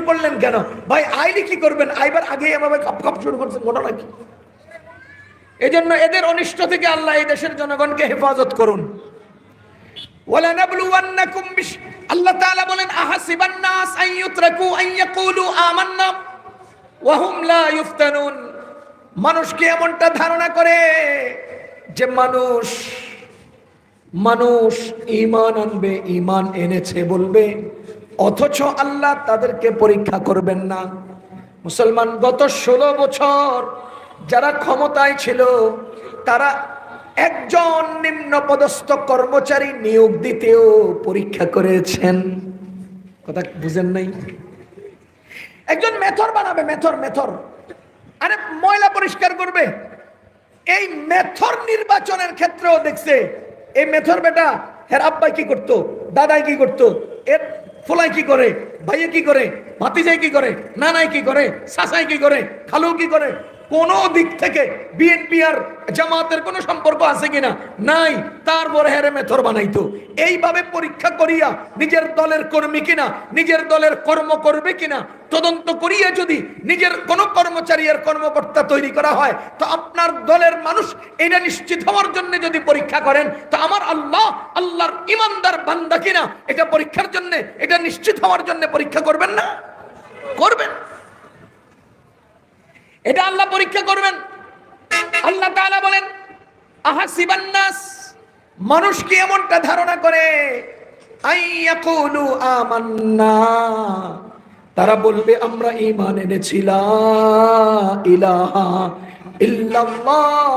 করলেন কেন ভাই? আইলি কি করবেন? আইবার আগে এভাবে খপ খপ শুরু করছেন, ঘটনা কি? এজন্য এদের অনিষ্ট থেকে আল্লাহ এই দেশের জনগণকে হেফাজত করুন। ওয়ালানাবলুওয়ান্নাকুম আল্লাহ তাআলা বলেন আহাসিবান নাস আন ইউতরাকু আন ইয়াকুলু আমান্না ওয়া হুম লা ইফতানুন। মানুষ কি এমনটা ধারণা করে যে মানুষ ঈমান আনবে, ঈমান এনেছে বলবে, অথচ আল্লাহ তাদেরকে পরীক্ষা করবেন না? মুসলমান গত 16 বছর যারা ক্ষমতায় ছিল তারা একজন নিম্ন পদস্থ কর্মচারী নিয়োগ দিতেও পরীক্ষা করেছেন। কথা বুঝেন নাই? একজন মেথর বানাবে, মেথর আরে ময়লা পরিষ্কার করবে, এই মেথর নির্বাচনের ক্ষেত্রেও দেখছে এই মেথর বেটা হের আব্বাই কি করতো, দাদাই কি করতো, এর ফোলাই কি করে, ভাইয়ে কি করে, ভাতিজাই কি করে, নানাই কি করে, চাচাই কি করে, খালু কি করে, কোন দিক থেকে বিএনপি আর জামাতের কোন সম্পর্ক আছে কিনা নাই, তারপরে হেরে মেথর বানাইতো। এইভাবে পরীক্ষা করিয়া নিজের দলের কর্মী কিনা, নিজের দলের কর্ম করবে কিনা তদন্ত করিয়া যদি নিজের কোন কর্মচারী আর কর্মকর্তা তৈরি করা হয়, তো আপনার দলের মানুষ এটা নিশ্চিত হওয়ার জন্য যদি পরীক্ষা করেন, তো আমার আল্লাহর ইমানদার বান্দা কিনা এটা পরীক্ষার জন্য, এটা নিশ্চিত হওয়ার জন্য পরীক্ষা করবেন না? করবেন। এটা আল্লাহ পরীক্ষা করবেন। আল্লাহ তাআলা বলেন আহাসিবান নাস, মানুষ কি এমনটা ধারণা করে আইয়াকুলু আমান্না, তারা বলবে আমরা ঈমান এনেছি, লা ইলাহা ইল্লাল্লাহ,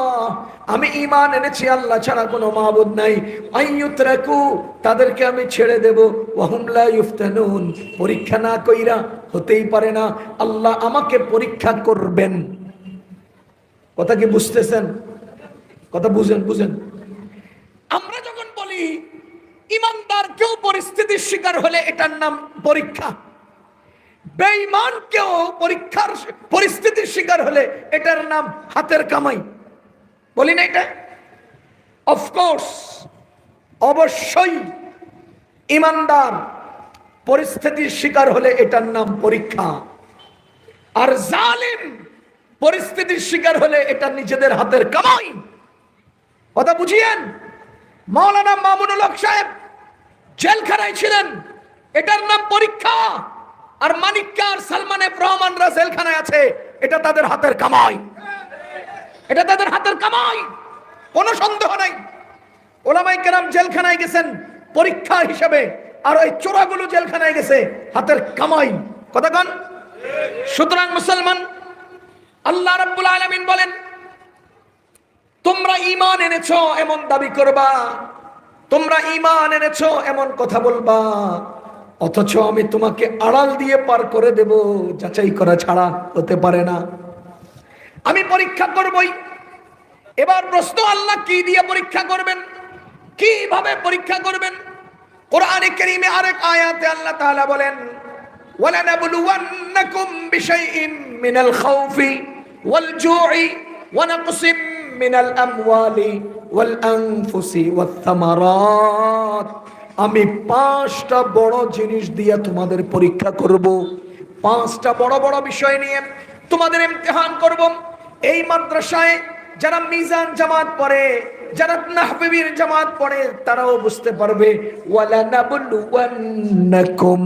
আমি ঈমান এনেছি আল্লাহ ছাড়া কোনো মাবুদ নাই, আইয়ুতরাকু, তাদেরকে আমি ছেড়ে দেব, ওয়া হুম লা ইফতানুন, পরীক্ষা না কইরা হতেই পারে না আল্লাহ আমাকে পরীক্ষা করবেন। কথা কি বুঝতেছেন? কথা বুঝেন। আমরা যখন বলি ইমানদার কেউ পরিস্থিতির শিকার হলে এটার নাম পরীক্ষা, বেঈমান কেউ পরিস্থিতির শিকার হলে এটার নাম হাতের কামাই, বলি না এটা? অফকোর্স, অবশ্যই ইমানদার পরিস্থিতির শিকার হলে এটার নাম পরীক্ষা, আর জালিম পরিস্থিতির শিকার হলে এটা নিজেদের হাতের কামাই। কথা বুঝিয়েন। মাওলানা মামুনুল হক সাহেব জেলখানায় ছিলেন, এটার নাম পরীক্ষা, আর মানিক্কা আর সালমান এফ রহমানরা জেলখানায় আছে, এটা তাদের হাতের কামাই, এটা তাদের হাতের কামাই, কোনো সন্দেহ নাই। ওলামায়ে কেরাম জেলখানায় গেছেন পরীক্ষা হিসেবে, আর ওই চোরাগুলো জেলখানায় গেছে হাতের কামাই। কথা কন। সুতরাং মুসলমান, আল্লাহ রাব্বুল আলামিন বলেন তোমরা ঈমান এনেছো এমন দাবি করবা, তোমরা ঈমান এনেছো এমন কথা বলবা, অথচ আমি তোমাকে আড়াল দিয়ে পার করে দেব, যাচাই করা ছাড়া হতে পারে না। আমি পরীক্ষা করবই। এবার প্রশ্ন, আল্লাহ কি দিয়ে পরীক্ষা করবেন, কিভাবে পরীক্ষা করবেন? কোরআনে কারীমে আরেক আয়াতে আল্লাহ তাআলা বলেন ওয়ালানাবলুওয়ান্নাকুম বিশাইইন মিনাল খাউফি ওয়াল জু'i ওয়া নাকসিম মিনাল আমওয়ালি ওয়াল আনফুসি ওয়াত থামারাত, আমি 5টা বড় জিনিস দিয়ে তোমাদের পরীক্ষা করব, 5টা বড় বড় বিষয় নিয়ে তোমাদের ইমতিহান করব। এই মাদ্রাসায় যারা মিজান জামাত পড়ে, যারা নাহবিবির জামাত পড়ে, তারাও বুঝতে পারবে ওয়ালানাবলুওয়ান্নাকুম,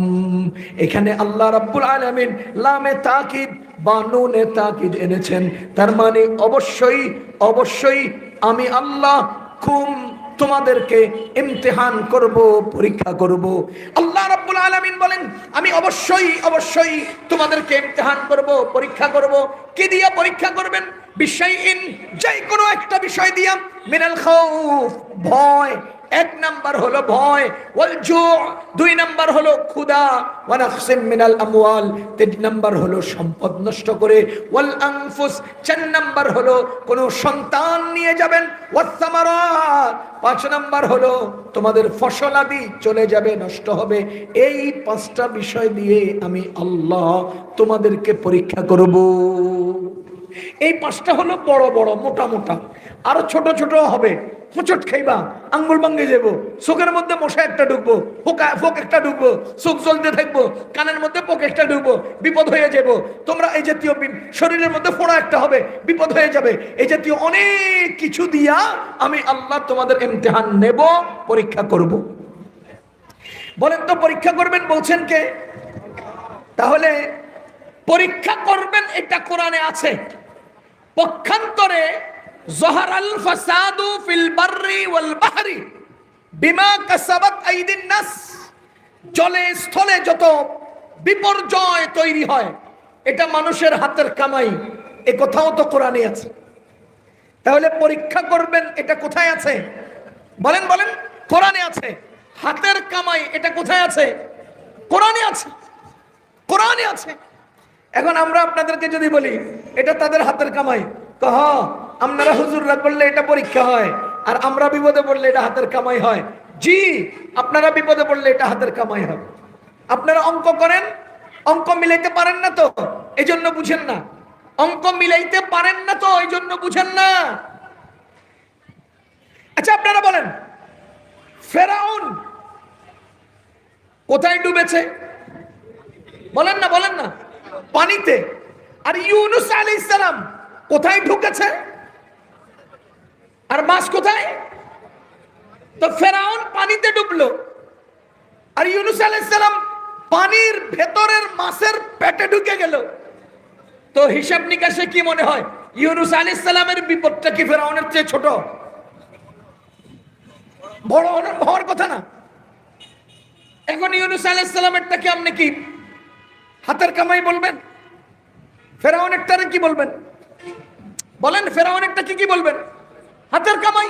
এখানে আল্লাহ রাব্বুল আলামিন লামে তাকিদ বা নুনে তাকিদ এনেছেন, তার মানে অবশ্যই আমি আল্লাহ তোমাদেরকে ইমতিহান করব, পরীক্ষা করব। আল্লাহ রাব্বুল আলামিন বলেন আমি অবশ্যই তোমাদেরকে ইমতিহান করব, পরীক্ষা করব। কি দিয়ে পরীক্ষা করবেন? বিশাইইন, যে কোনো একটা বিষয় দিয়া, মিনাল খাউফ, ভয়, 1 নাম্বার হলো ভয়, ওয়াল জু', 2 নাম্বার হলো ক্ষুধা, ওয়া নাকসিম মিনাল আমওয়াল, 3 নাম্বার হলো সম্পদ নষ্ট করে, ওয়াল আনফুস, 4 নাম্বার হলো কোন সন্তান নিয়ে যাবেন, ওয়াত থামারাত, 5 নাম্বার হলো তোমাদের ফসলাদি চলে যাবে, নষ্ট হবে। এই 5টা বিষয় দিয়ে আমি আল্লাহ তোমাদেরকে পরীক্ষা করব। এই 5টা হলো বড় বড় মোটা মোটা, আরো ছোট ছোট হবে, হোঁচট খাইবা, আঙ্গুল ভাঙ্গে যাবো, চোখের মধ্যে মশা একটা ঢুকবো, পোক একটা ঢুকবো, চোখ জ্বলতে থাকবো, কানের মধ্যে পোক একটা ঢুকবো, বিপদ হয়ে যাবো। তোমরা এই জাতীয় শরীরের মধ্যে ফোড়া একটা হবে, বিপদ হয়ে যাবে। এই জাতীয় অনেক কিছু দিয়া আমি আল্লাহ তোমাদের ইমতিহান নেব, পরীক্ষা করব। বলেন তো পরীক্ষা করবেন বলছেন কে? তাহলে পরীক্ষা করবেন এটা কোরআনে আছে। পক্ষান্তরে যহারাল ফাসাদু ফিল বাররি ওয়াল বাহরি বিমা কাসাবাত আইদিন নাস, জলে স্থলে যত বিপর্যয় তৈরি হয় এটা মানুষের হাতের কামাই, এ কথাও তো কোরআনে আছে। তাহলে পরীক্ষা করবেন এটা কোথায় আছে? বলেন বলেন। কোরআনে আছে। হাতের কামাই এটা কোথায় আছে? কোরআনে আছে, কোরআনে আছে। এখন আমরা আপনাদেরকে যদি বলি এটা তাদের হাতের কামাই, কহ আপনারা হুজুররা করলে এটা পরীক্ষা হয়, আর আমরা বিপদে পড়লে এটা হাতের কামাই হয়। জি, আপনারা বিপদে পড়লে এটা হাতের কামাই হয়। আপনারা অঙ্ক করেন, অঙ্ক মিলাইতে পারেন না তো এই জন্য বুঝেন না, অঙ্ক মিলাইতে পারেন না তো এই জন্য বুঝেন না। আচ্ছা আপনারা বলেন, ফেরাউন কোথায় ডুবেছে? বলেন না, বলেন না। পানিতে। আর ইউনূস আলাইহিস সালাম কোথায় ঢুকেছে? আর মাছ কোথায়? তো ফেরাউন পানিতে ডুবলো, আর ইউনূস আলাইহিস সালাম পানির ভেতরের মাছের পেটে ঢুকে গেল। তো হিসাব নিকাশে কি মনে হয়, ইউনূস আলাইহিস সালামের বিপদটা কি ফেরাউনের চেয়ে ছোট? বড় হওয়ার কথা না। এখন ইউনূস আলাইহিস সালামেরটা কি আপনি কি হাতের কামাই বলবেন? ফেরাউনেরটারে কি বলবেন? বলেন, ফেরাউনেরটা কি বলবেন? হাতের কামাই।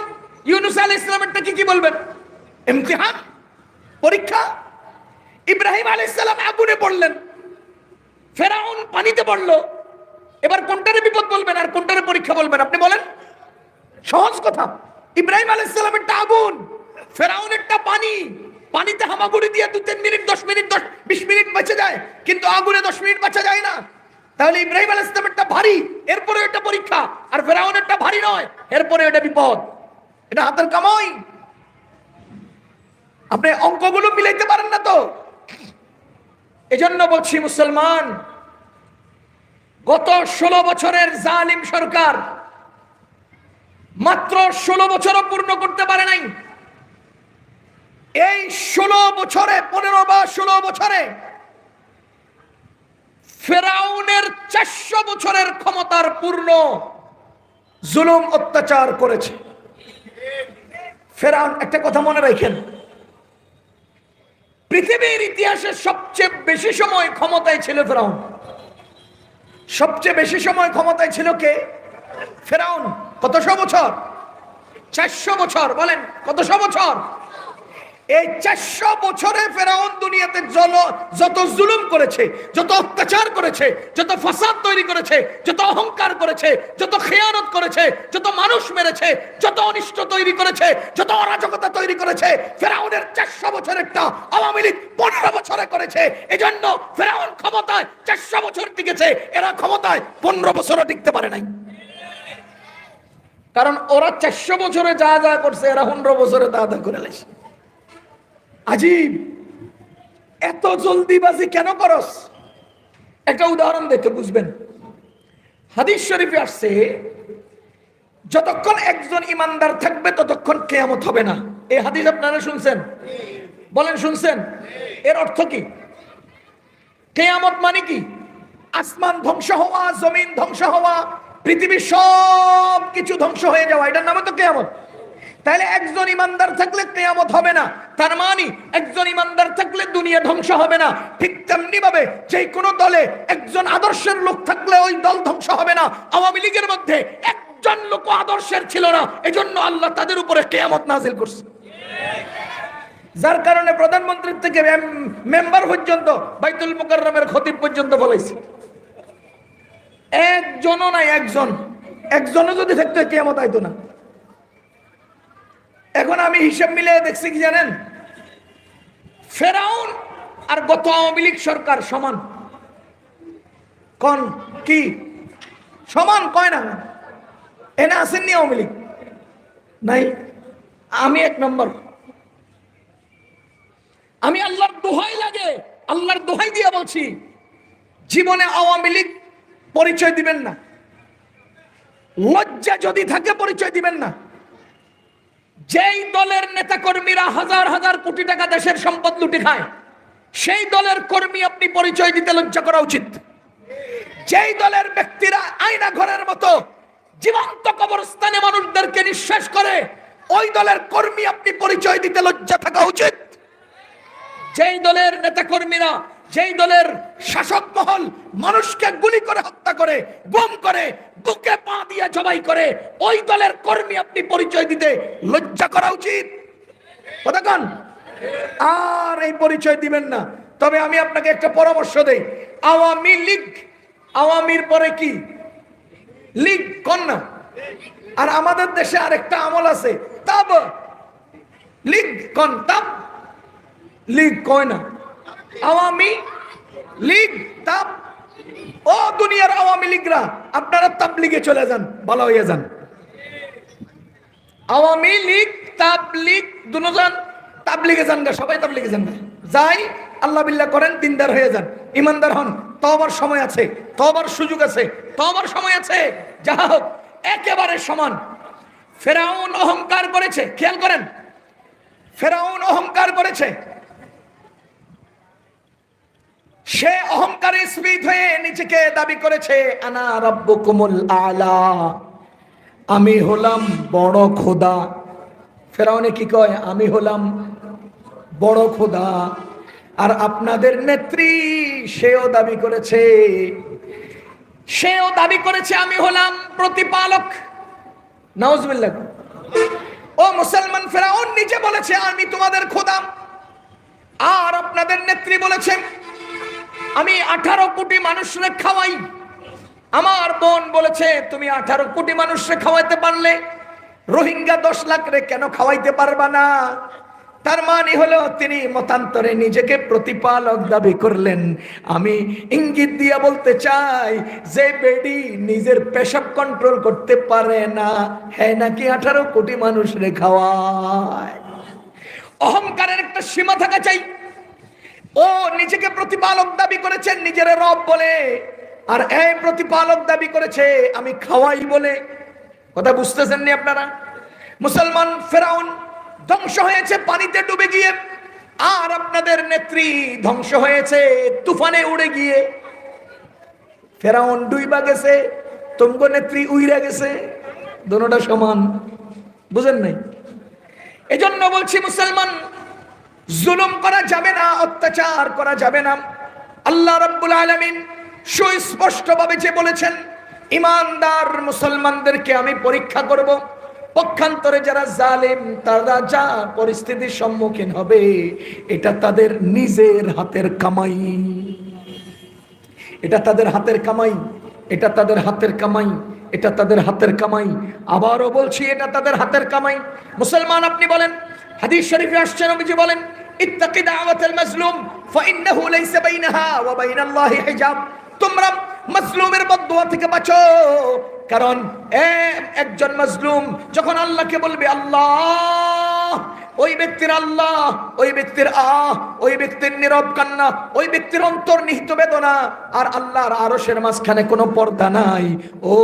ইউনূস আলাইহিস সালামেরটা কি বলবেন? ইমতিহান, পরীক্ষা। ইব্রাহিম আলাইহিস সালাম আগুনে পড়লেন, ফেরাউন পানিতে পড়লো। এবার কোনটারে বিপদ বলবেন আর কোনটারে পরীক্ষা বলবেন আপনি বলেন? সহজ কথা। ইব্রাহিম আলাইহিস সালামেরটা আগুন, ফেরাউনেরটা পানি। পানিতে হামাগুড়ি দিয়ে 2-3 মিনিট 10 মিনিট 20 মিনিট বেঁচে যায়, কিন্তু আগুনে 10 মিনিট বাঁচা যায় না। তাহলে ইব্রাহিম আলাইহিস সালামেরটা ভারী, এরপরে এটা পরীক্ষা, আর ফেরাউনেরটা ভারী নয়, এরপরে এটা বিপদ। এটা হাতের কামাই। আপনি অঙ্কগুলো মিলাইতে পারেন না তো। এজন্য বলছি মুসলমান, গত 16 বছরের জালিম সরকার মাত্র 16 বছরও পূর্ণ করতে পারে নাই। এই 16 বছরে 15 বা 16 বছরে ফেরাউনের 400 বছরের ক্ষমতার পূর্ণ জুলুম অত্যাচার করেছে ফেরাউন। একটা কথা মনে রাখেন, পৃথিবীর ইতিহাসে সবচেয়ে বেশি সময় ক্ষমতায় ছিল ফেরাউন। সবচেয়ে বেশি সময় ক্ষমতায় ছিল কে? ফেরাউন। কতশো বছর? 400 বছর। বলেন কতশো বছর? এই 400 বছরে ফেরাউন দুনিয়াতে যত জুলুম করেছে, যত অত্যাচার করেছে, যত ফাসাদ তৈরি করেছে, যত অহংকার করেছে, যত খেয়ানত করেছে, যত মানুষ মেরেছে, যত অনিষ্ট তৈরি করেছে, যত অরাজকতা তৈরি করেছে, ফেরাউনের 400 বছরেরটা আওয়ামী লীগ 15 বছরে করেছে। এজন্য ফেরাউন ক্ষমতায় 400 বছর টিকেছে, এরা ক্ষমতায় 15 বছরও টিকতে পারে নাই। কারণ ওরা 400 বছরে যা যা করছে, এরা 15 বছরে তা তা করে লেছে। আজীব, এত জলদিবাজি কেন করস? একটা উদাহরণ দেখে বুঝবেন। হাদিস শরীফে আসছে, যতক্ষণ একজন ইমানদার থাকবে ততক্ষণ কিয়ামত হবে না। এই হাদিস আপনারা শুনছেন? বলেন শুনছেন? এর অর্থ কি? কিয়ামত মানে কি? আসমান ধ্বংস হওয়া, জমিন ধ্বংস হওয়া, পৃথিবীর সব কিছু ধ্বংস হয়ে যাওয়া, এটার নামে তো কিয়ামত। তাহলে একজন ইমানদার থাকলে কিয়ামত হবে না, তার মানে একজন ইমানদার থাকলে দুনিয়া ধ্বংস হবে না। ঠিক তেমনি ভাবে যে কোনো দলে একজন আদর্শের লোক থাকলে ওই দল ধ্বংস হবে না। আওয়ামী লীগের মধ্যে একজন লোক আদর্শের ছিল না, এজন্য আল্লাহ তাদের উপরে কিয়ামত নাযিল করছে। যার কারণে প্রধানমন্ত্রী থেকে মেম্বার পর্যন্ত, বাইতুল মুকাররমের খতিব পর্যন্ত বলেছে, একজনও নাই, একজনও যদি থাকতো কিয়ামত আইতো না। এখন আমি হিসাব মিলে দেখছি কি জানেন, ফেরাউন আর গত আওয়ামী লীগ সরকার সমান। কোন কি সমান কয় না? এনে আসেননি আওয়ামী লীগ? নাই। আমি 1 নম্বর। আমি আল্লাহর দোহাই লাগে, আল্লাহর দোহাই দিয়ে বলছি, জীবনে আওয়ামী লীগ পরিচয় দিবেন না। লজ্জা যদি থাকে পরিচয় দিবেন না। যেই দলের নেতা কর্মীরা হাজার হাজার কোটি টাকা দেশের সম্পদ লুটে খায়, সেই দলের কর্মী আপনি পরিচয় দিতে লজ্জা করা উচিত। যেই দলের ব্যক্তিরা আয়না ঘরের মতো জীবন্ত কবরস্থানে মানুষদেরকে নিঃশ্বাস করে, ওই দলের কর্মী আপনি পরিচয় দিতে লজ্জা থাকা উচিত। যেই দলের নেতা কর্মীরা, যেই দলের শাসক মহল মানুষকে গুলি করে হত্যা করে, গুম করে, বুকে পা দিয়ে জবাই করে, ওই দলের কর্মী আপনি পরিচয় দিতে লজ্জা করা উচিত। কতক্ষণ আর এই পরিচয় দিবেন না। তবে আমি আপনাকে একটা পরামর্শ দেই, আওয়ামী লীগ, আওয়ামীর পরে কি লীগ কোন না? আর আমাদের দেশে আরেকটা আমল আছে, তাব লীগ কোন? তাব লীগ কয় না, আওয়ামী লীগ তাব। ও দুনিয়ার আওয়ামী লীগরা, আপনারা তাবলীগে চলে যান, ভালো হয়ে যান। আওয়ামী লীগ তাবলীগ দুজন তাবলীগে যান গা, সবাই তাবলীগে যান গা। যাই আল্লাহ বিল্লাহ করেন, দিনদার হয়ে যান, ইমানদার হন। তওবার সময় আছে, তওবার সুযোগ আছে, তওবার সময় আছে। যা হোক, একেবারে সমান। ফেরাউন অহংকার করেছে, খেয়াল করেন, ফেরাউন অহংকার করেছে। সে অহংকারে স্ফীত হয়ে নিজেকে দাবি করেছে, আনা রাব্বুকুমুল আলা, আমি হলাম বড় খোদা। ফেরাউনে কি কয়? আমি হলাম বড় খোদা। আর আপনাদের নেত্রী সেও দাবি করেছে, সেও দাবি করেছে আমি হলাম প্রতিপালক। নাউজুবিল্লাহ। ও মুসলমান, ফেরাউন নিজে বলেছে আমি তোমাদের খোদা, আর আপনাদের নেত্রী বলেছে আমি 18 কোটি মানুষরে খাওয়াই। আমার বোন বলেছে তুমি 18 কোটি মানুষরে খাওয়াইতে পারলে রোহিঙ্গা 10 লাখ রে কেন খাওয়াইতে পারবা না? তার মানে হলো তিনি মতান্তরে নিজেকে প্রতিপালক দাবি করলেন। আমি ইঙ্গিত দিয়া বলতে চাই, যে বেডি নিজের পেশাব কন্ট্রোল করতে পারে না, হ্যাঁ নাকি 18 কোটি মানুষরে খাওয়ায়? অহংকারের একটা সীমা থাকা চাই। ও নিজেকে প্রতিপালক দাবি করেছেন নিজের রব বলে, আর এই প্রতিপালক দাবি করেছে আমি খাওয়াই বলে। কথা বুঝতেছেন নি আপনারা? মুসলমান ফেরাউন ধ্বংস হয়েছে পানিতে ডুবে গিয়ে, আর আপনাদের নেত্রী ধ্বংস হয়েছে তুফানে উড়ে গিয়ে। ফেরাউন ডুইবা গেছে, তুমগো নেত্রী উইরা গেছে, দুটোটা সমান। বুঝেন নাই? এজন্য বলছি মুসলমান, জুলুম করা যাবে না, অত্যাচার করা যাবে না। আল্লাহ রাব্বুল আলামিন সুস্পষ্টভাবে যে বলেছেন, ইমানদার মুসলমানদেরকে আমি পরীক্ষা করব। পক্ষান্তরে যারা জালেম, তারা যা পরিস্থিতির সম্মুখীন হবে, এটা তাদের নিজের হাতের কামাই। এটা তাদের হাতের কামাই, এটা তাদের হাতের কামাই, এটা তাদের হাতের কামাই। আবারও বলছি, এটা তাদের হাতের কামাই। মুসলমান আপনি বলেন, হাদিস শরীফে আসছে, নবীজি বলেন ইত্তাকি দাওয়াতাল মাজলুম ফাইন্নাহু লাইসা বাইনাহা ওয়া বাইনাল্লাহি হিজাব। তোমরা মাজলুমের বদদুয়া থেকে বাঁচো, কারণ একজন মাজলুম যখন আল্লাহকে বলবে আল্লাহ, ওই ব্যক্তির আল্লাহ, ওই ব্যক্তির ওই ব্যক্তির নীরব কান্না, ওই ব্যক্তির অন্তর্নিহিত বেদনা, আর আল্লাহর আরশের মাঝখানে কোনো পর্দা নাই। ও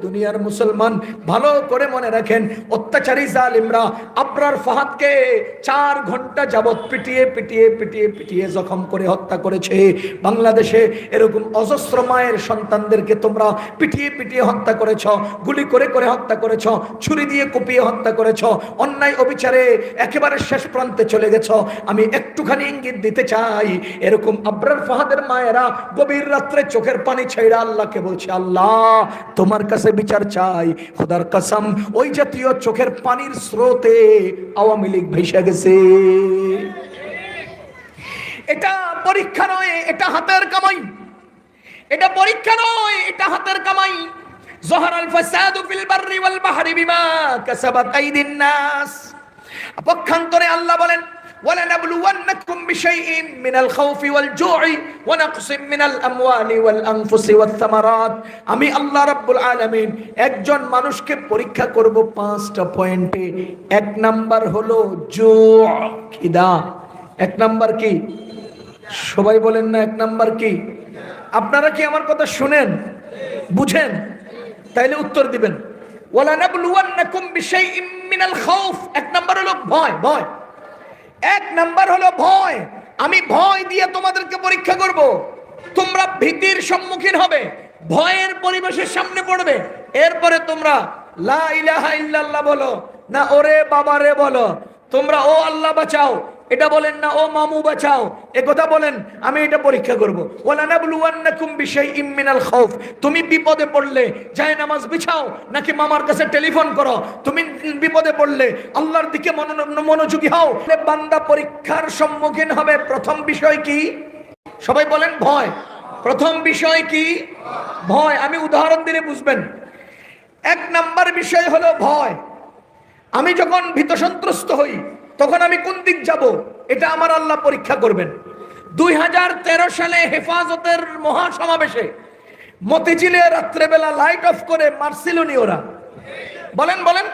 দুনিয়ার মুসলমান, ভালো করে মনে রাখেন, অত্যাচারী জালিমরা আবরার ফাহাদকে 4 ঘন্টা যাবত পিটিয়ে পিটিয়ে পিটিয়ে পিটিয়ে জখম করে হত্যা করেছে। বাংলাদেশে এরকম অজস্র মায়ের সন্তানদেরকে তোমরা পিটিয়ে পিটিয়ে হত্যা করেছ, গুলি করে করে হত্যা করেছ, ছুরি দিয়ে কুপিয়ে হত্যা করেছ, অন্যায় অবিচারে একেবারে শেষ প্রান্তে চলে গেছ। আমি একটুখানি ইঙ্গিত দিতে চাই, এরকম আবরার ফাহাদের মায়েরা গভীর রাত্রে চোখের পানি ছেড়ে আল্লাহকে বলছে, আল্লাহ তোমার কাছে বিচার চাই। খোদার কসম, ওই জাতীয় চোখের পানির স্রোতে আওয়ামী লীগ ভেসে গেছে। এটা পরীক্ষা নয়, এটা হাতের কামাই। এটা পরীক্ষা নয়, এটা হাতের কামাই। জহরাল ফাসাদু ফিল বাররি ওয়াল বাহরি বিমা কাসাবাত আইদিন নাস। পক্ষান্তরে আল্লাহ বলেন ওয়ালানাবলুওয়ান্নাকুম বিশাইইন মিনাল খাউফি ওয়াল জু'i ওয়া নাকসিম মিনাল আমওয়ালি ওয়াল আনফুসি ওয়াত থামারাত। আমি আল্লাহ রাব্বুল আলামিন একজন মানুষকে পরীক্ষা করব 5টা পয়েন্টে। এক নাম্বার হলো জু', খিদা। এক নাম্বার কি? সবাই বলেন না এক নাম্বার কি? আপনারা কি আমার কথা শুনেন, বুঝেন? তাইলে উত্তর দিবেন। ওয়ালানাবলুওয়ান্নাকুম বিশাইইন মিনাল খাউফ, এক নাম্বার হলো ভয়। ভয়, এক নাম্বার হলো ভয়। আমি ভয় দিয়ে তোমাদেরকে পরীক্ষা করব। তোমরা ভীতির সম্মুখীন হবে, ভয়ের পরিবেশের সামনে পড়বে। এরপরে তোমরা লা ইলাহা ইল্লাল্লাহ বলো না ওরে বাবারে বলো, তোমরা ও আল্লাহ বাঁচাও এটা বলেন না ও মামু বাঁচাও এ কথা বলেন, আমি এটা পরীক্ষা করব। ওয়ালানাবলুওয়ান্নাকুম বিশাইইম মিনাল খাউফ, তুমি বিপদে পড়লে যায় নামাজ বিছাও নাকি মামার কাছে টেলিফোন করো? তুমি বিপদে পড়লে আল্লাহর দিকে মনোযোগী হও। বান্দা পরীক্ষার সম্মুখীন হবে। প্রথম বিষয় কি? সবাই বলেন ভয়। প্রথম বিষয় কি? ভয়। আমি উদাহরণ দিলে বুঝবেন। এক নাম্বার বিষয় হলো ভয়। আমি যখন ভীত সন্ত্রস্ত হই তখন আমি কোন দিক যাব, এটা আমার আল্লাহ পরীক্ষা করবেন। 2013 সালে হেফাজতের মহাসমাবেশে মতিঝিলে রাত্রেবেলা লাইট অফ করে মারছিল নি ওরা? বলেন বলেন।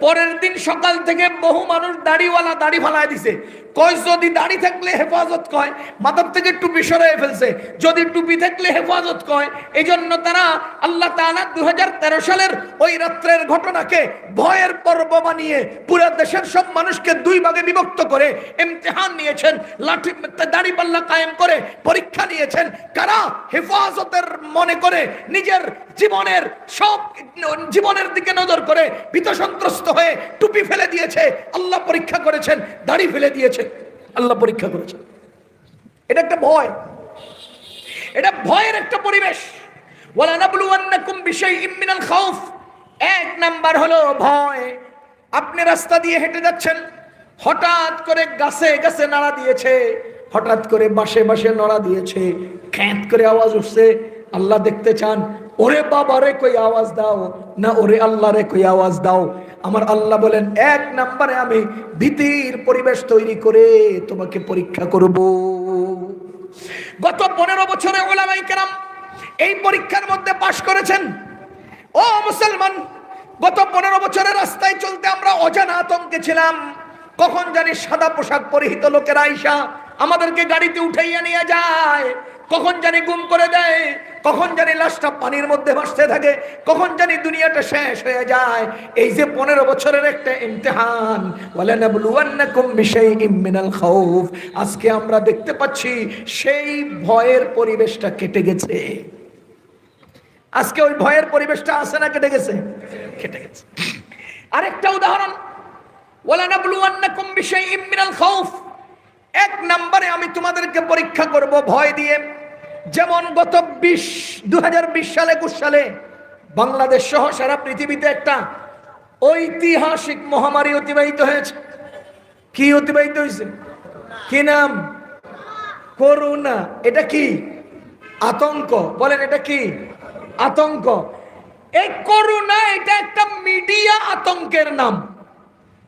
পরের দিন সকাল থেকে বহু মানুষ দাড়িওয়ালা দাড়ি ফালায় দিছে। কয় যদি দাড়ি থাকলে হেফাজত কয়, মাথার থেকে টুপি সরাই ফেলছে। যদি টুপি থাকলে হেফাজত কয়। এই জন্য তারা আল্লাহ তাআলা 2013 সালের ওই রাত্রের ঘটনাকে ভয়ের পর্ব বানিয়ে পুরো দেশের সব মানুষকে দুই ভাগে বিভক্ত করে ইমতিহান নিয়েছেন, লাঠি দাড়ি পাল্লা কায়েম করে পরীক্ষা নিয়েছেন। কারা হেফাজতের মনে করে নিজের জীবনের সব জীবনের দিকে নজর করে ভীত সন্ত্রস্ত হয়ে টুপি ফেলে দিয়েছে, আল্লাহ পরীক্ষা করেছেন। দাড়ি ফেলে দিয়েছে, আল্লাহ পরীক্ষা করেছেন। এটা একটা ভয়, এটা ভয়ের একটা পরিবেশ। ওয়ালানাবলুওয়ান্নাকুম বিশাইইম মিনাল খাউফ, এক নাম্বার হলো ভয়। আপনি রাস্তা দিয়ে হেঁটে যাচ্ছেন, হঠাৎ করে গাছে গাছে নাড়া দিয়েছে, হঠাৎ করে বাঁশে বাঁশে নাড়া দিয়েছে, খ্যাঁত করে আওয়াজ উঠছে। আল্লাহ দেখতে চান ওরে বাবা রে কই আওয়াজ দাও না ওরে আল্লাহ রে কই আওয়াজ দাও। আমার আল্লাহ বলেন এক নম্বরে আমি ভীতির পরিবেশ তৈরি করে তোমাকে পরীক্ষা করব। গত 15 বছরে উলামায়ে কেরাম এই পরীক্ষার মধ্যে পাশ করেছেন। ও মুসলমান, গত 15 বছরে রাস্তায় চলতে আমরা অজানা আতঙ্কে ছিলাম। কখন জানি সাদা পোশাক পরিহিত লোকেরা আইসা আমাদেরকে গাড়িতে উঠাইয়া নিয়ে যায়, কখন জানি গুম করে দেয়, কখন জানি লাশটা পানির মধ্যে ভাসতে থাকে, কখন জানি দুনিয়াটা শেষ হয়ে যায়। এই যে 15 বছরের একটা ইমতিহান, ওয়ালানাবলুওয়ান্নাকুম বিশাইইম মিনাল খাউফ, আজকে আমরা দেখতে পাচ্ছি সেই ভয়ের পরিবেশটা কেটে গেছে। আজকে ওই ভয়ের পরিবেশটা আছে না কেটে গেছে? কেটে গেছে। আরেকটা উদাহরণ, ওয়ালানাবলুওয়ান্নাকুম বিশাইইম মিনাল খাউফ, এক নম্বরে আমি তোমাদেরকে পরীক্ষা করব ভয় দিয়ে। যেমন গত 2020 সালে 21 সালে বাংলাদেশ সহ সারা পৃথিবীতে একটা ঐতিহাসিক মহামারী অতিবাহিত হয়েছে। কি অতিবাহিত হয়েছে? কি নাম? করোনা। এটা কি? আতঙ্ক। বলেন এটা কি? আতঙ্ক। এই করোনা এটা একটা মিডিয়া আতঙ্কের নাম।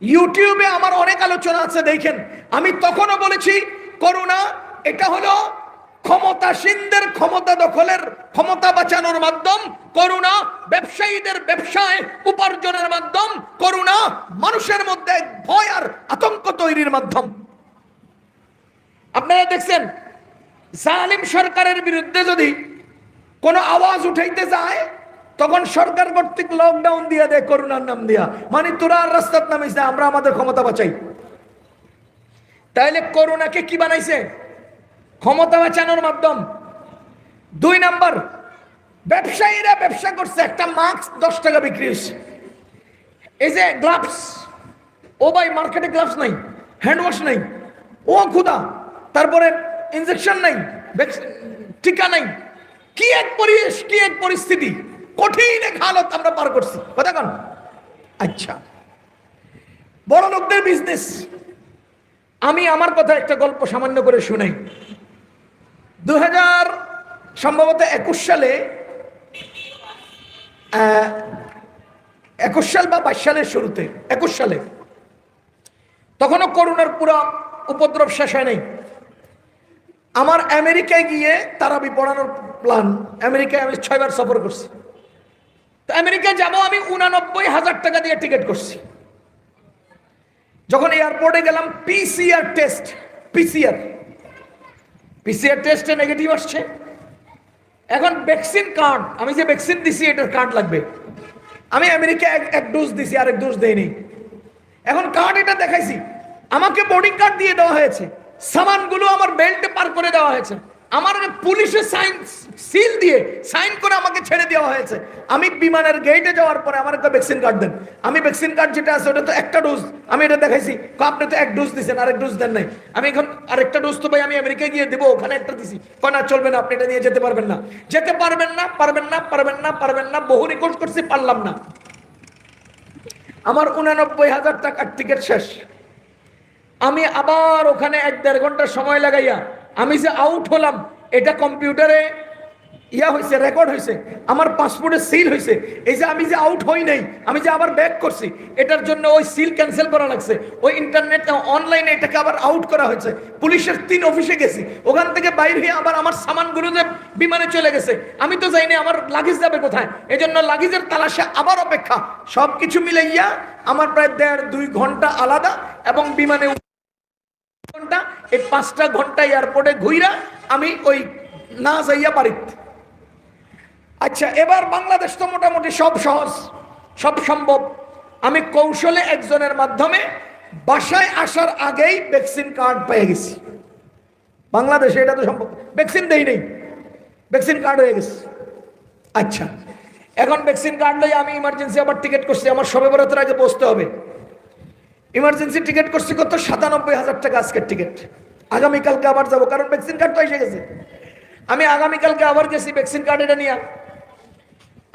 ইউটিউবে আমার অনেক আলোচনা আছে, দেখেন। আমি তখনও বলেছি করোনা এটা হলো ক্ষমতাসীনদের ক্ষমতা দখলের, ক্ষমতা বাঁচানোর মাধ্যম। করোনা ব্যবসায়ীদের ব্যবসায় উপার্জনের মাধ্যম। করোনা মানুষের মধ্যে ভয় আর আতঙ্ক তৈরির মাধ্যম। আপনারা দেখছেন জালিম সরকারের বিরুদ্ধে যদি কোনো আওয়াজ উঠাইতে যায় তখন সরকার কর্তৃক লকডাউন দিয়ে দেয় করোনার নাম দিয়া, মানে তোরা আর রাস্তার নামিছে, আমরা আমাদের ক্ষমতা বাঁচাই। তাইলে করোনাকে কি বানাইছে? ক্ষমতা বাঁচানোর মাধ্যম। 2 নাম্বার, ব্যবসায়ীরা ব্যবসা করছে, একটা মাস্ক 10 টাকা বিক্রি হচ্ছে। এই যে গ্লাভস, ও ভাই মার্কেটে গ্লাভস নাই, হ্যান্ড ওয়াশ নাই, ও খুদা, তারপরে ইনজেকশন নাই, টিকা নাই। কি এক পরিবেশ, কি এক পরিস্থিতি, কঠিন এক হালত আমরা পার করছি। কথা কন। আচ্ছা, বড় লোকদের বিজনেস। আমি আমার কথা একটা গল্প সামান্য করে শুনাই। 2000 সম্ভবত 21 সালে 21 সাল বা 22 সালের শুরুতে, 21 সালে তখনও করোনার পুরো উপদ্রব শেষ হয় নাই। আমার আমেরিকায় গিয়ে তারাবি পড়ানোর প্ল্যান। আমেরিকায় আমি 6 বার সফর করছি। তো আমেরিকায় যাবো আমি 89,000 টাকা দিয়ে টিকিট করছি। যখন এয়ারপোর্টে গেলাম, পিসিআর টেস্টে নেগেটিভ আসছে। এখন ভ্যাকসিন কার্ড, আমি যে ভ্যাকসিন দিছি এটার কার্ড লাগবে। আমি আমেরিকা এক ডোজ দিছি, আরেক ডোজ দেইনি। এখন কার্ড এটা দেখাইছি, আমাকে বোর্ডিং কার্ড দিয়ে দেওয়া হয়েছে, সামানগুলো আমার বেল্টে পার করে দেওয়া হয়েছে, আমার পুলিশে সিল দিয়ে সাইন করে আমাকে ছেড়ে দেওয়া হয়েছে। আমি বিমানের গেটে যাওয়ার পরে আমার একটা ভ্যাকসিন কার্ড দেন। আমি ভ্যাকসিন কার্ড যেটা আছে ওটা তো একটা ডোজ, আমি এটা দেখাইছি, আপনি তো এক ডোজ দিচ্ছেন, আরেক ডোজ দেন নাই। আমি এখন আরেকটা ডোজ তো ভাই আমি আমেরিকায় গিয়ে দেবো, ওখানে একটা দিছি। না, চলবে না, আপনি এটা নিয়ে যেতে পারবেন না, পারবেন না। বহু রিকোয়েস্ট করছি, পারলাম না। আমার 89,000 টাকার টিকিট শেষ। আমি আবার ওখানে 1-1.5 ঘন্টা সময় লাগাইয়া আমি যে আউট হলাম, এটা কম্পিউটারে হয়েছে, রেকর্ড হয়েছে, আমার পাসপোর্টে সিল হয়েছে। এই যে আমি যে আউট হই নাই, আমি যে আবার ব্যাক করছি, এটার জন্য ওই সিল ক্যান্সেল করা লাগছে। ওই ইন্টারনেট অনলাইনে এটাকে আবার আউট করা হয়েছে। পুলিশের 3 অফিসে গেছি, ওখান থেকে বাইরে হয়ে আবার আমার সামানগুলো যে বিমানে চলে গেছে, আমি তো যাইনি, আমার লাগেজ যাবে কোথায়? এই জন্য লাগেজের তালাশে আবার অপেক্ষা। সবকিছু মিলাইয়া আমার প্রায় 1.5-2 ঘন্টা আলাদা, এবং বিমানে ঘন্টা, এই 5টা ঘন্টা এয়ারপোর্টে ঘুইরা আমি ওই না যাইয়া বাড়িতে। আচ্ছা, এবার বাংলাদেশ তো মোটামুটি সব সহজ, সব সম্ভব। আমি কৌশলে একজনের মাধ্যমে বাসায় আসার আগেই ভ্যাকসিন কার্ড পেয়ে গেছি। বাংলাদেশে এটা তো সম্ভব, ভ্যাকসিন দেই নেই, ভ্যাকসিন কার্ড হয়ে গেছে। আচ্ছা, এখন ভ্যাকসিন কার্ড লই আমি ইমার্জেন্সি আবার টিকিট করছি, আমার শবে বরাতের আগে পৌঁছতে হবে। ইমার্জেন্সি টিকিট করছি কত? 97,000 টাকা আজকের টিকিট। আগামীকালকে আবার যাবো, কারণ ভ্যাকসিন কার্ড তো এসে গেছে। আমি আগামীকালকে আবার গেছি ভ্যাকসিন কার্ড এটা নিয়ে।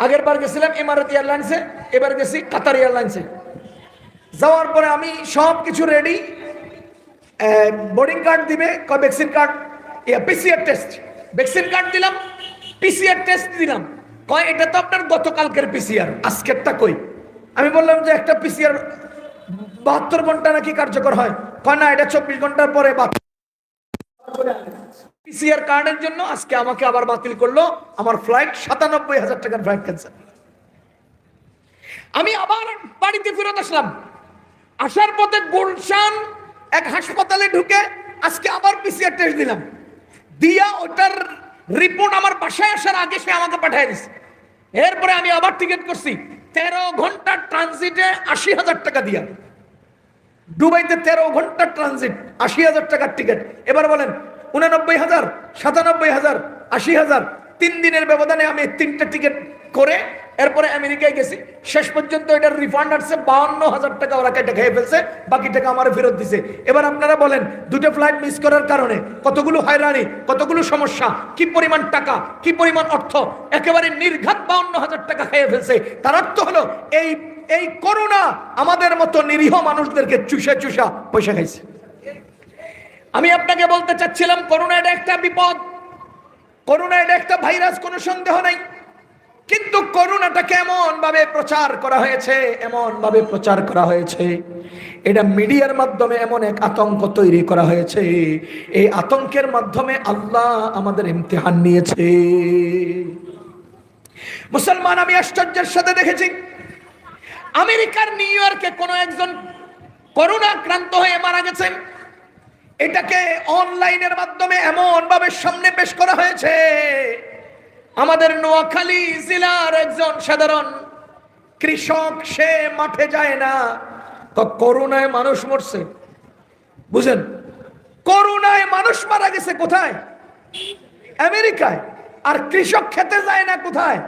আগের বার গেছিলাম এমারাত এয়ারলাইন্সে, এবার গেছি কাতার এয়ারলাইন্সে। যাওয়ার পরে আমি সব কিছু রেডি, বোর্ডিং কার্ড দিবে, vaccine card, PCR test, vaccine card দিলাম, পিসিআর টেস্ট দিলাম। এটা তো আপনার গতকালকের পিসিআর, আজকেরটা কই? আমি বললাম যে একটা পিসিআর 72 ঘন্টা নাকি কার্যকর হয়। না, এটা 24 ঘন্টার পরে। পিসিআর কার্ডের জন্য আজকে আমাকে আবার বাতিল করলো আমার ফ্লাইট, 97,000 টাকার ফ্লাইট ক্যান্সেল। আমি আবার বাড়িতে ফেরত আসলাম। আসার পথে গুলশান এক হাসপাতালে ঢুকে আজকে আবার পিসিআর টেস্ট দিলাম, দিয়া ওটার রিপোর্ট আমার বাসায় আসার আগে সে আমাকে পাঠিয়ে দিচ্ছে। এরপরে আমি আবার টিকিট করছি 13 ঘন্টা ট্রানজিটে 80,000 টাকা দিয়া। দুবাইতে 13 ঘন্টা ট্রানজিট, 80,000 টাকার টিকিট। এবার বলেন 89,000, 97,000, 80,000, 3 দিনের ব্যবধানে আমি 3টা টিকিট করে এরপরে আমেরিকায় গেছি। শেষ পর্যন্ত এটার রিফান্ড আসছে 52,000 টাকা, ওরা কেটে খেয়ে ফেলছে, বাকি টাকা আমার ফেরত দিছে। এবার আপনারা বলেন, 2টা ফ্লাইট মিস করার কারণে কতগুলো হয়রানি, কতগুলো সমস্যা, কি পরিমাণ টাকা, কি পরিমাণ অর্থ, একেবারে নির্ঘাত 52,000 টাকা খেয়ে ফেলছে। তার অর্থ হলো এই করোনা আমাদের মতো নিরীহ মানুষদেরকে চুষা পয়সা খাইছে। আমি আপনাকে বলতে চাচ্ছিলাম, করোনা এটা একটা বিপদ, করোনা এটা একটা ভাইরাস, কোনো সন্দেহ নাই। কিন্তু করোনাটাকে এমন ভাবে প্রচার করা হয়েছে, এটা মিডিয়ার মাধ্যমে এমন এক আতঙ্ক তৈরি করা হয়েছে, এই আতঙ্কের মাধ্যমে আল্লাহ আমাদের ইমতিহান নিয়েছে। মুসলমান, আমি আশ্চর্যের সাথে দেখেছি আমেরিকার নিউ ইয়র্কে কোনো একজন করোনা আক্রান্ত হয়ে মারা গেছেন। এটাকে অনলাইনের মাধ্যমে এমন ভাবে সামনে পেশ করা হয়েছে, আমাদের নোয়াখালী জেলার একজন সাধারণ কৃষক, সে মাঠে যায় না, তো করোনায় মানুষ মরছে। বুঝেন, করোনায় মানুষ মারা গেছে কোথায়? আমেরিকায়। আর কৃষক খেতে যায় না কোথায়?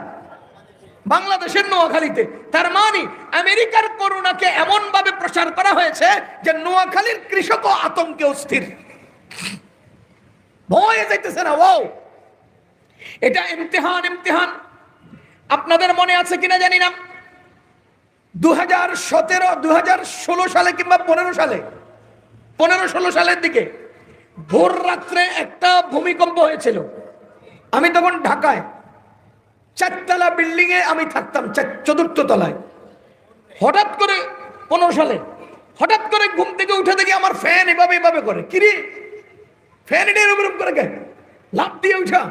বাংলাদেশের নোয়াখালীতে। তার মানে আমেরিকার করোনাকে এমন ভাবে প্রচার করা হয়েছে যে নোয়াখালীর কৃষকও আতঙ্কে অস্থির, ভয়ে যাইতেছে না। ও এটা ইমতিহান। আপনাদের মনে আছে কিনা জানি না, 2017, 2016 সালে কিংবা 15-16 সালের দিকে ভোর রাত্রে একটা ভূমিকম্প হয়েছিল। আমি তখন ঢাকায় 4তলা বিল্ডিং এ আমি থাকতাম, 4র্থ তলায়। হঠাৎ করে 15 সালে হঠাৎ করে ঘুম থেকে উঠে দেখি আমার ফ্যান এভাবে এভাবে করে, কিরে ফ্যান এটা এরকম করে কে, লাফ দিয়ে উঠা।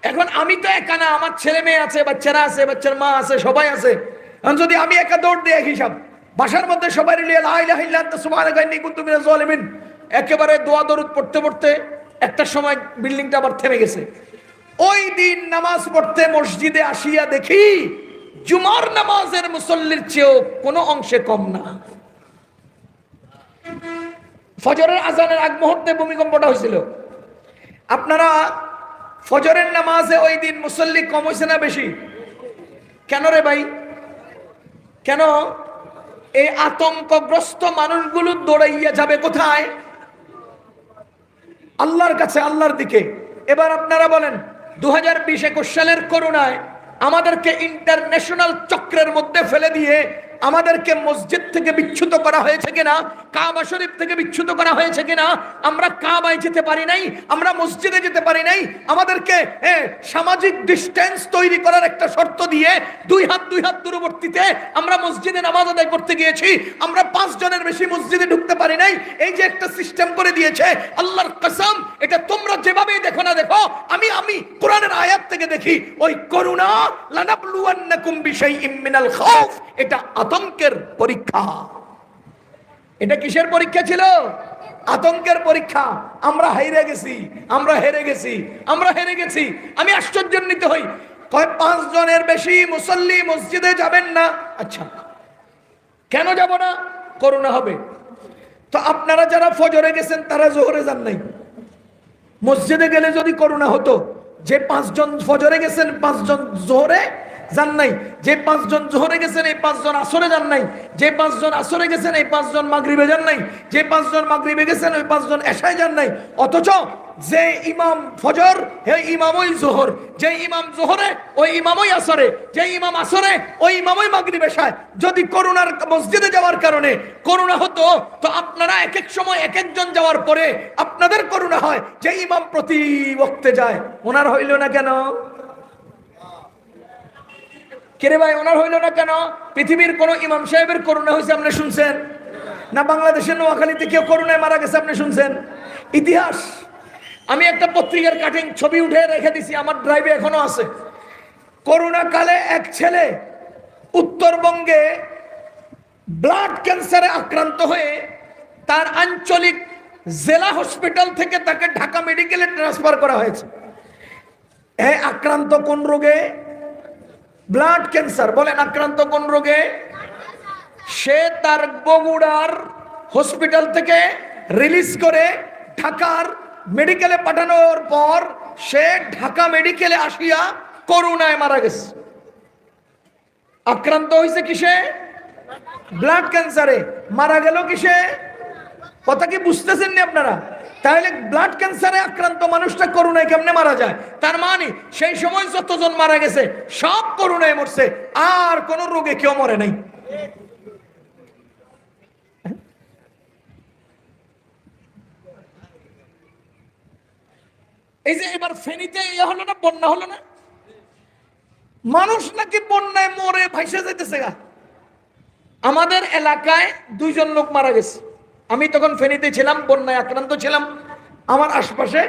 এখন আমি তো একা না, আমার ছেলে মেয়ে আছে, বাচ্চারা আছে, বাচ্চার মা আছে, সবাই আছে। এখন যদি আমি একা দৌড় দিয়ে এক হিসাব, বাসার মধ্যে সবাই লা ইলাহা ইল্লা আনতা সুবহানাকা ইন্নী কুনতু মিনাজ জালিমিন একেবারে দোয়া দরুদ পড়তে পড়তে একটা সময় বিল্ডিংটা আবার থেমে গেছে। ওই দিন নামাজ পড়তে মসজিদে আসিয়া দেখি জুমার নামাজের মুসল্লির চেয়েও কোনো অংশে কম না। ফজরের আজানের আগ মুহূর্তে ভূমিকম্পটা হয়েছিল। আপনারা ফজরের নামাজে ওই দিন মুসল্লি কম হয়েছে না বেশি? কেন রে ভাই, কেন? এই আতঙ্কগ্রস্ত মানুষগুলো দৌড়াইয়া যাবে কোথায়? আল্লাহর কাছে, আল্লাহর দিকে। এবার আপনারা বলেন 2020-21 সালের করোনায় আমাদেরকে ইন্টারন্যাশনাল চক্রের মধ্যে ফেলে দিয়ে আমাদেরকে মসজিদ থেকে বিচ্যুত করা হয়েছে কিনা, কাবা শরীফ থেকে বিচ্যুত করা হয়েছে কিনা, আমরা কাবায় যেতে পারি নাই, আমরা মসজিদে যেতে পারি নাই, আমাদেরকে সামাজিক ডিস্টেন্স তৈরি করার একটা শর্ত দিয়ে দুই হাত দূরবর্তীতে আমরা মসজিদে নামাজ আদায় করতে গিয়েছি, আমরা 5 জনের বেশি মসজিদে ঢুকতে পারি নাই। এই যে একটা সিস্টেম করে দিয়েছে, আল্লাহর কসম, এটা তোমরা যেভাবেই দেখো না দেখো, আমি কোরআনের আয়াত থেকে দেখি, ওই করুণা লানাবলুয়ান্নাকুম বিশাইইম মিনাল খাউফ, এটা আতঙ্কের পরীক্ষা। এটা কিসের পরীক্ষা ছিল? আতঙ্কের পরীক্ষা। আমরা হেরে গেছি, আমরা হেরে গেছি, আমরা হেরে গেছি। আমি আশ্চর্যান্বিত হই, কয় 5 জনের বেশি মুসল্লি মসজিদে যাবেন না। আচ্ছা, কেন যাব না? করোনা হবে। তো আপনারা যারা ফজরে গেছেন তারা জোহরে যান নাই। মসজিদে গেলে যদি করোনা হতো, যে 5 জন ফজরে গেছেন 5 জন জোহরে যান নাই, যে 5 জন জোহরে গেছেন এই 5 জন আসরে যান নাই, যে 5 জন আসরে গেছেন এই 5 জন মাগরিবে যান নাই, যে 5 জন মাগরিবে গেছেন ওই 5 জন এশায় যান নাই। অথচ যে ইমাম ফজর হে ইমামই জোহর, যে ইমাম জোহরে ওই ইমামই আসরে, যে ইমাম আসরে ওই ইমামই মাগরিব এশায়। যদি করোনার মসজিদে যাওয়ার কারণে করোনা হতো, তো আপনারা এক এক সময় এক একজন যাওয়ার পরে আপনাদের করোনা হয়। যে ইমাম প্রতি ওয়াক্তে যায়, ওনার হইল না কেন? কেরে ভাই, ওনার হইল না কেন? পৃথিবীর কোন ইমাম সাহেবের করোনা হয়েছে আপনি শুনছেন? না বাংলাদেশের নোয়াখালীতে কেউ করোনায় মারা গেছে আপনি শুনছেন? ইতিহাস। আমি একটা পত্রিকার কাটিং ছবি উঠে রেখে দিছি, আমার ড্রাইভে এখনো আছে। করোনা কালে এক ছেলে উত্তরবঙ্গে ব্লাড ক্যান্সারে আক্রান্ত হয়ে তার আঞ্চলিক জেলা হসপিটাল থেকে তাকে ঢাকা মেডিকেলে ট্রান্সফার করা হয়েছে। আক্রান্ত কোন রোগে? Blood cancer. বলেন আক্রান্ত কোন রোগে? সে তার বগুড়ার হসপিটাল থেকে রিলিজ করে ঢাকার মেডিকেলে পাঠানোর পর সে ঢাকা মেডিকেলে আসিয়া করোনায় মারা গেছে। আক্রান্ত হয়েছে কিসে? ব্লাড ক্যান্সারে। মারা গেল কিসে? কথা কি বুঝতেছেন না আপনারা? তাহলে ব্লাড ক্যান্সারে আক্রান্ত মানুষটা করোনায় কেমনে মারা যায়? তার মানে সেই সময় যতজন মারা গেছে সব করোনায় মরছে, আর কোন রোগে কেউ মরে নাই। এই যে এবার ফেনীতে হলো না, বন্যা হলো না, মানুষ নাকি বন্যায় মরে ভাইসে যাইতেছে গা। আমাদের এলাকায় 2 জন লোক মারা গেছে। আমি তখন ফেনীতে ছিলাম, বন্যায় আক্রান্ত ছিলাম আমার আশপাশে।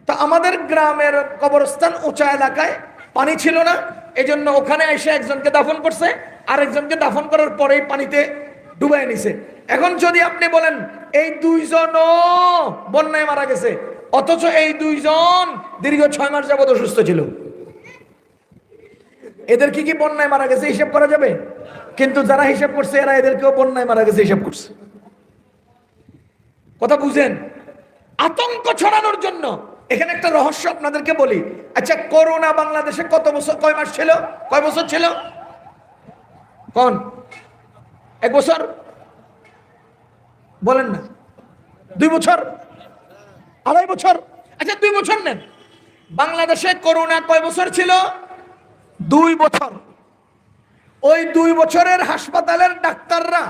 তা আমাদের গ্রামের কবরস্থান উঁচা এলাকায়, পানি ছিল না, এজন্য ওখানে এসে একজনকে দাফন করছে, আর একজনকে দাফন করার পরেই পানিতে ডুবাই নিছে। এখন যদি আপনি বলেন এই 2 জনও বন্যায় মারা গেছে, অথচ এই 2 জন দীর্ঘ 6 মাস যাবত অসুস্থ ছিল, এদের কি বন্যায় মারা গেছে হিসাব করা যাবে? কিন্তু যারা হিসাব করছে এরা এদেরকেও বন্যায় মারা গেছে হিসাব করছে। কথা বুঝেন? আতঙ্ক ছড়ানোর জন্য। এখানে একটা রহস্য আপনাদেরকে বলি। আচ্ছা, করোনা বাংলাদেশে কত বছর, কয় মাস ছিল, কয় বছর ছিল? কোন 1 বছর? বলেন না। 2 বছর? 2.5 বছর? আচ্ছা 2 বছর নেন। বাংলাদেশে করোনা কয় বছর ছিল? 2 বছর। ওই 2 বছরের হাসপাতালের ডাক্তাররা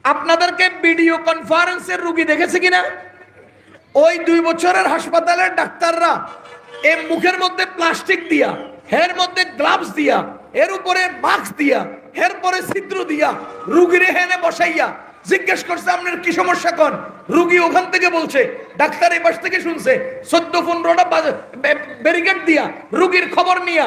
আপনাদেরকে ভিডিও কনফারেন্সের রোগী দেখেছে কিনা? ওই 2 বছরের হাসপাতালের ডাক্তাররা এই মুখের মধ্যে প্লাস্টিক দিয়া, এর মধ্যে গ্লাভস দিয়া, এর উপরে মাস্ক দিয়া, এর পরে ছিদ্র দিয়া রোগীরে হেনে বসাইয়া জিজ্ঞেস করছে আপনার কি সমস্যা কোন? রুগী ওখান থেকে বলছে, ডাক্তার এই পাশ থেকে শুনছে, 14-15টা ব্যারিকেড দিয়া রুগীর খবর নিয়া